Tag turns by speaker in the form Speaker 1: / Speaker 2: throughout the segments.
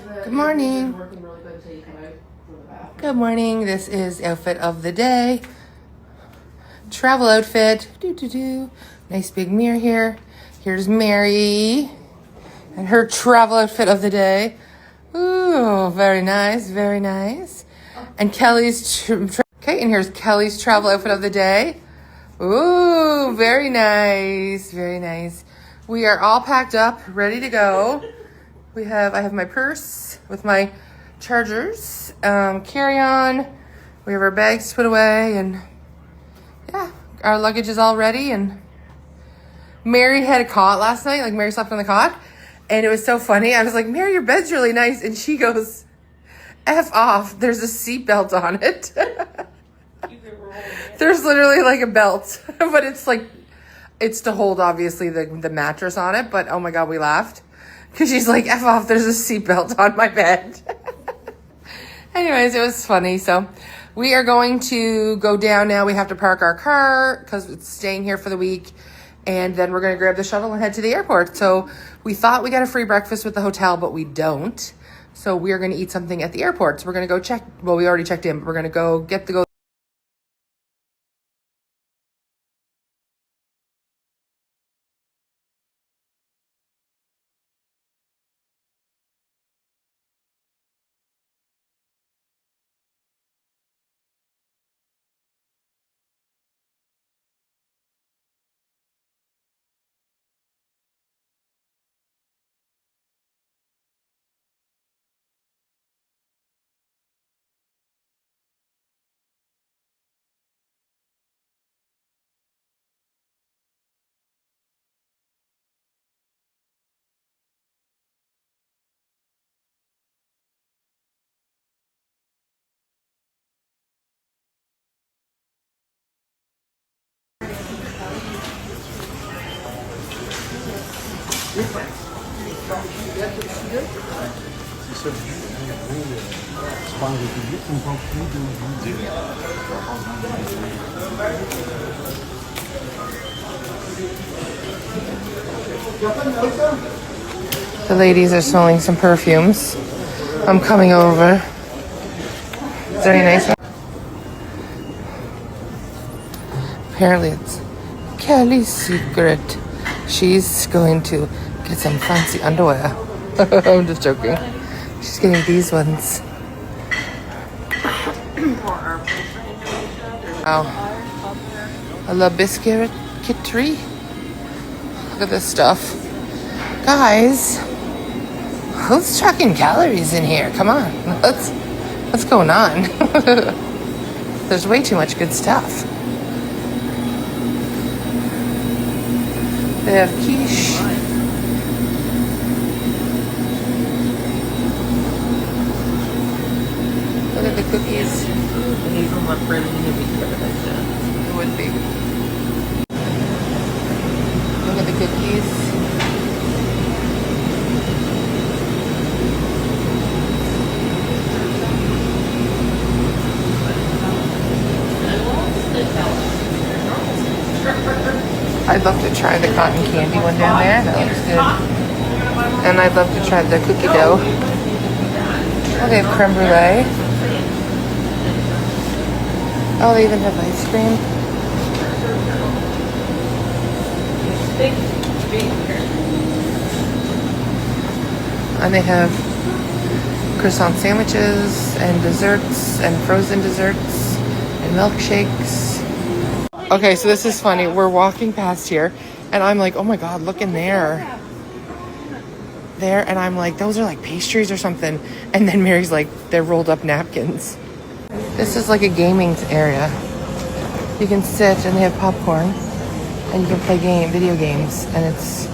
Speaker 1: Good morning. Good morning. This is outfit of the day. Travel outfit. Nice big mirror here. Here's Mary and her travel outfit of the day. Ooh, very nice, very nice. And Kelly's, okay, and here's Kelly's travel outfit of the day. Ooh, very nice, very nice. We are all packed up, ready to go. I have my purse with my chargers, carry-on. We have our bags to put away, and yeah, our luggage is all ready. And Mary had a cot last night, like Mary slept on the cot, and it was so funny. I was like, Mary, your bed's really nice, and she goes, F off, there's a seatbelt on it. There's literally like a belt, but it's to hold obviously the mattress on it, but oh my God, we laughed. Because she's like, F off, there's a seatbelt on my bed. Anyways, it was funny. So we are going to go down now. We have to park our car because it's staying here for the week. And then we're going to grab the shuttle and head to the airport. So we thought we got a free breakfast with the hotel, but we don't. So we are going to eat something at the airport. So we're going to go check. Well, we already checked in, but we're going to go get the The ladies are smelling some perfumes. I'm coming over. Is there any nice one? Apparently it's Kelly's secret. She's going to get some fancy underwear. I'm just joking. She's getting these ones. Oh. A la biscuitry. Look at this stuff. Guys, who's tracking calories in here? Come on. What's going on? There's way too much good stuff. They have quiche. Look at the cookies. Hazelnut bread it would be. Look at the cookies. I'd love to try the cotton candy one down there. That looks good. And I'd love to try the cookie dough. Oh, they have creme brulee. Oh, they even have ice cream. And they have croissant sandwiches and desserts and frozen desserts and milkshakes. Okay, so this is funny. We're walking past here, and I'm like, oh my God, look in there. There, and I'm like, those are like pastries or something. And then Mary's like, they're rolled up napkins. This is like a gaming area. You can sit, and they have popcorn, and you can play video games. And it's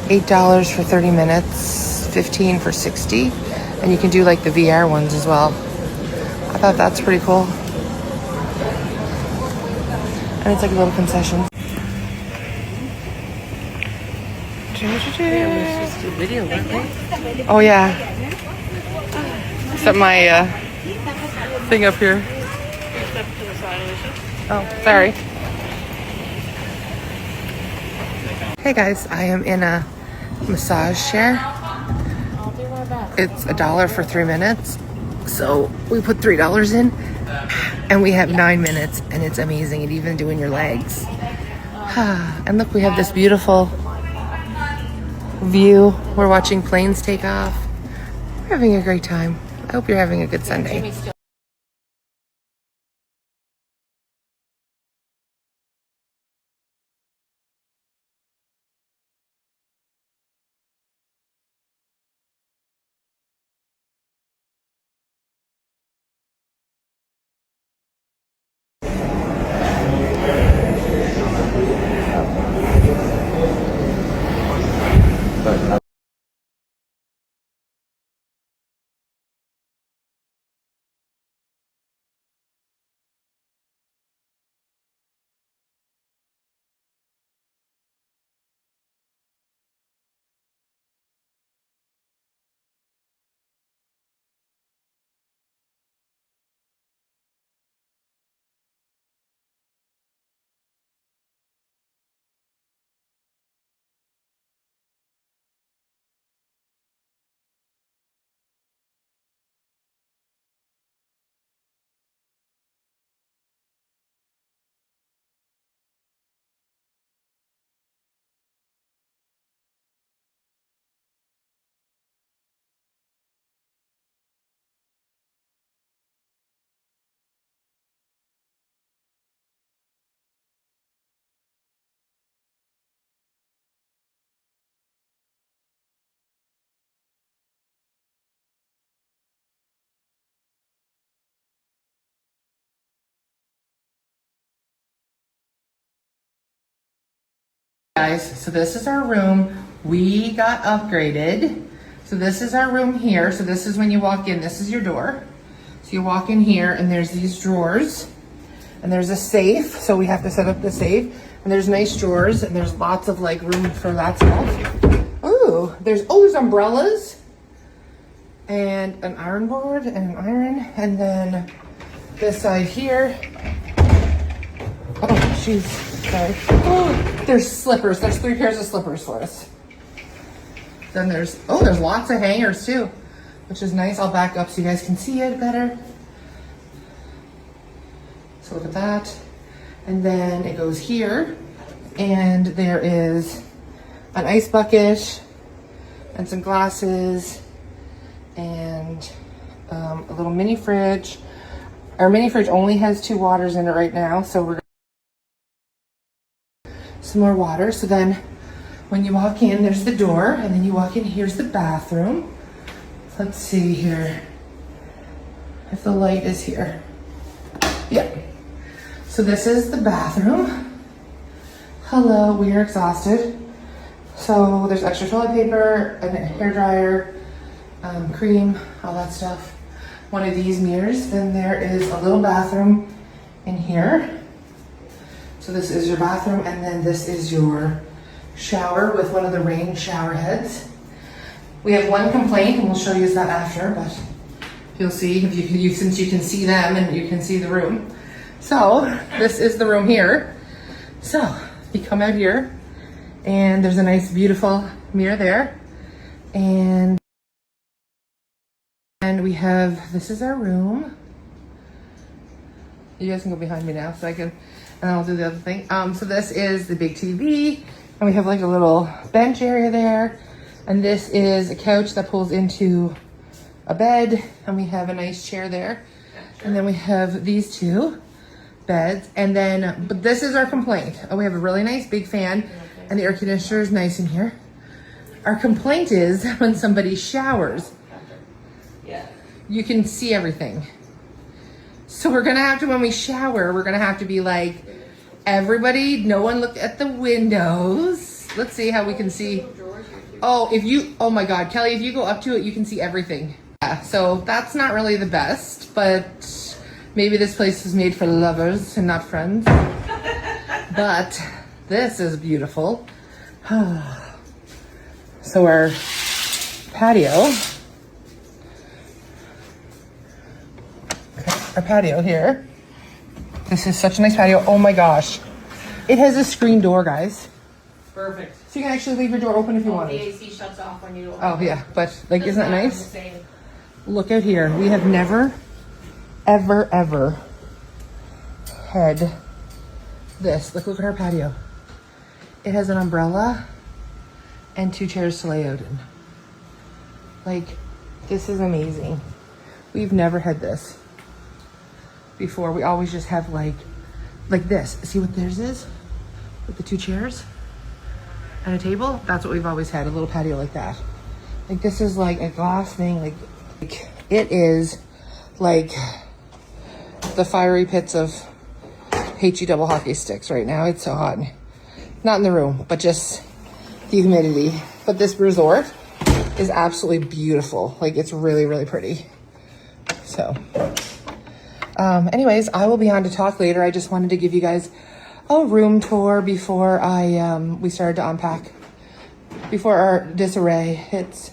Speaker 1: $8 for 30 minutes, $15 for 60. And you can do like the VR ones as well. I thought that's pretty cool. And it's like a little concession. Video, oh yeah. Except my thing up here. Oh, sorry. Hey guys, I am in a massage chair.
Speaker 2: I'll do my best.
Speaker 1: it's $1 for 3 minutes. So we put $3 in and we have 9 minutes and it's amazing. And even doing your legs. And look, we have this beautiful view. We're watching planes take off. We're having a great time. I hope you're having a good Sunday. Guys, so this is our room. We got upgraded. So this is our room here. So this is when you walk in, this is your door. So you walk in here and there's these drawers and there's a safe. So we have to set up the safe and there's nice drawers and there's lots of like room for that stuff. Ooh, there's umbrellas and an iron board and an iron. And then this side here. Oh, jeez, sorry. Oh, there's slippers. There's 3 pairs of slippers for us. Then there's lots of hangers too, which is nice. I'll back up so you guys can see it better. So look at that. And then it goes here and there is an ice bucket and some glasses and a little mini fridge. Our mini fridge only has 2 waters in it right now, so we're some more water. So then when you walk in, there's the door and then you walk in, here's the bathroom. Let's see here if the light is here. Yeah. So this is the bathroom. Hello, we are exhausted. So there's extra toilet paper, a hair dryer, cream, all that stuff. One of these mirrors. Then there is a little bathroom in here. So this is your bathroom and then this is your shower with one of the rain shower heads. We have one complaint and we'll show you that after, but you'll see if you since you can see them and you can see the room. So this is the room here. So you come out here and there's a nice beautiful mirror there. And we have, this is our room. You guys can go behind me now so I can, and I'll do the other thing. So this is the big TV and we have like a little bench area there. And this is a couch that pulls into a bed and we have a nice chair there. And then we have these 2 beds. And then, but this is our complaint. Oh, we have a really nice big fan and the air conditioner is nice in here. Our complaint is when somebody showers, you can see everything. So we're gonna have to, when we shower, we're gonna have to be like, everybody, no one look at the windows. Let's see how we can see. Oh my God, Kelly, if you go up to it, you can see everything. Yeah, so that's not really the best, but maybe this place is made for lovers and not friends. But this is beautiful. So our patio. Our patio here. This is such a nice patio. Oh my gosh. It has a screen door, guys.
Speaker 2: Perfect.
Speaker 1: So you can actually leave your door open if you
Speaker 2: The
Speaker 1: wanted.
Speaker 2: AC shuts off when you open.
Speaker 1: Oh yeah, but like, isn't that nice?
Speaker 2: Insane.
Speaker 1: Look out here. We have never, ever had this. Look at our patio. It has an umbrella and 2 chairs to lay out in. Like, this is amazing. We've never had this before. We always just have like this. See what theirs is? With the 2 chairs and a table? That's what we've always had, a little patio like that. Like, this is like a glass thing. Like it is like the fiery pits of HE double hockey sticks right now. It's so hot. Not in the room, but just the humidity. But this resort is absolutely beautiful. Like, it's really, really pretty. So, anyways, I will be on to talk later. I just wanted to give you guys a room tour before we started to unpack. Before our disarray hits.